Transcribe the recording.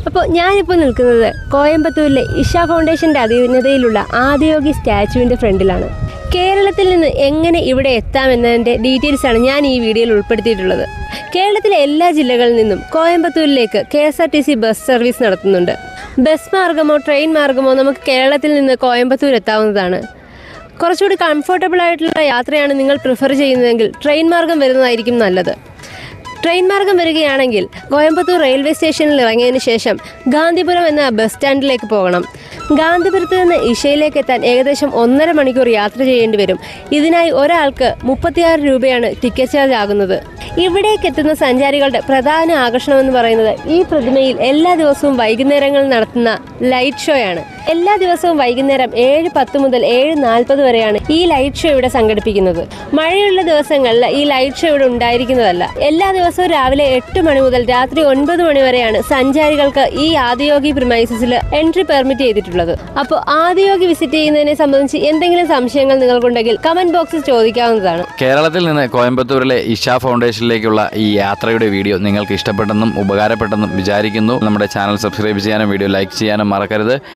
അപ്പോൾ ഞാനിപ്പോൾ നിൽക്കുന്നത് കോയമ്പത്തൂരിലെ ഇഷ ഫൗണ്ടേഷൻ്റെ അധീനതയിലുള്ള ആദിയോഗി സ്റ്റാച്ചുവിൻ്റെ ഫ്രണ്ടിലാണ്. കേരളത്തിൽ നിന്ന് എങ്ങനെ ഇവിടെ എത്താമെന്നതിൻ്റെ ഡീറ്റെയിൽസാണ് ഞാൻ ഈ വീഡിയോയിൽ ഉൾപ്പെടുത്തിയിട്ടുള്ളത്. കേരളത്തിലെ എല്ലാ ജില്ലകളിൽ നിന്നും കോയമ്പത്തൂരിലേക്ക് KSRTC ബസ് സർവീസ് നടത്തുന്നുണ്ട്. ബസ് മാർഗമോ ട്രെയിൻ മാർഗമോ നമുക്ക് കേരളത്തിൽ നിന്ന് കോയമ്പത്തൂർ എത്താവുന്നതാണ്. കുറച്ചുകൂടി കംഫർട്ടബിൾ ആയിട്ടുള്ള യാത്രയാണ് നിങ്ങൾ പ്രിഫർ ചെയ്യുന്നതെങ്കിൽ ട്രെയിൻ മാർഗം വരുന്നതായിരിക്കും നല്ലത്. ട്രെയിൻ മാർഗം വരികയാണെങ്കിൽ കോയമ്പത്തൂർ റെയിൽവേ സ്റ്റേഷനിൽ ഇറങ്ങിയതിന് ശേഷം ഗാന്ധിപുരം എന്ന ബസ് സ്റ്റാൻഡിലേക്ക് പോകണം. ഗാന്ധിപുരത്ത് നിന്ന് ഇഷയിലേക്ക് എത്താൻ ഏകദേശം 1.5 മണിക്കൂർ യാത്ര ചെയ്യേണ്ടി വരും. ഇതിനായി ഒരാൾക്ക് 36 രൂപയാണ് ടിക്കറ്റ് ചാർജ് ആകുന്നത്. ഇവിടേക്ക് എത്തുന്ന സഞ്ചാരികളുടെ പ്രധാന ആകർഷണമെന്ന് പറയുന്നത് ഈ പ്രതിമയിൽ എല്ലാ ദിവസവും വൈകുന്നേരങ്ങളിൽ നടത്തുന്ന ലൈറ്റ് ഷോയാണ്. എല്ലാ ദിവസവും വൈകുന്നേരം 7:10 മുതൽ 7:40 വരെയാണ് ഈ ലൈറ്റ് ഷോ ഇവിടെ സംഘടിപ്പിക്കുന്നത്. മഴയുള്ള ദിവസങ്ങളിൽ ഈ ലൈറ്റ് ഷോ ഇവിടെ ഉണ്ടായിരിക്കുന്നതല്ല. എല്ലാ ദിവസവും രാവിലെ 8 മണി മുതൽ രാത്രി 9 മണി വരെയാണ് സഞ്ചാരികൾക്ക് ഈ ആദിയോഗി പ്രിമൈസസിൽ എൻട്രി പെർമിറ്റ് ചെയ്തിട്ടുള്ളത്. അപ്പോൾ ആദിയോഗി വിസിറ്റ് ചെയ്യുന്നതിനെ സംബന്ധിച്ച് എന്തെങ്കിലും സംശയങ്ങൾ നിങ്ങൾക്കുണ്ടെങ്കിൽ കമന്റ് ബോക്സിൽ ചോദിക്കാവുന്നതാണ്. കേരളത്തിൽ നിന്ന് കോയമ്പത്തൂരിലെ ഇഷ ഫൗണ്ടേഷനിലേക്കുള്ള ഈ യാത്രയുടെ വീഡിയോ നിങ്ങൾക്ക് ഇഷ്ടപ്പെട്ടെന്നും ഉപകാരപ്പെട്ടെന്നും വിചാരിക്കുന്നു. നമ്മുടെ ചാനൽ സബ്സ്ക്രൈബ് ചെയ്യാനും വീഡിയോ ലൈക്ക് ചെയ്യാനും മറക്കരുത്.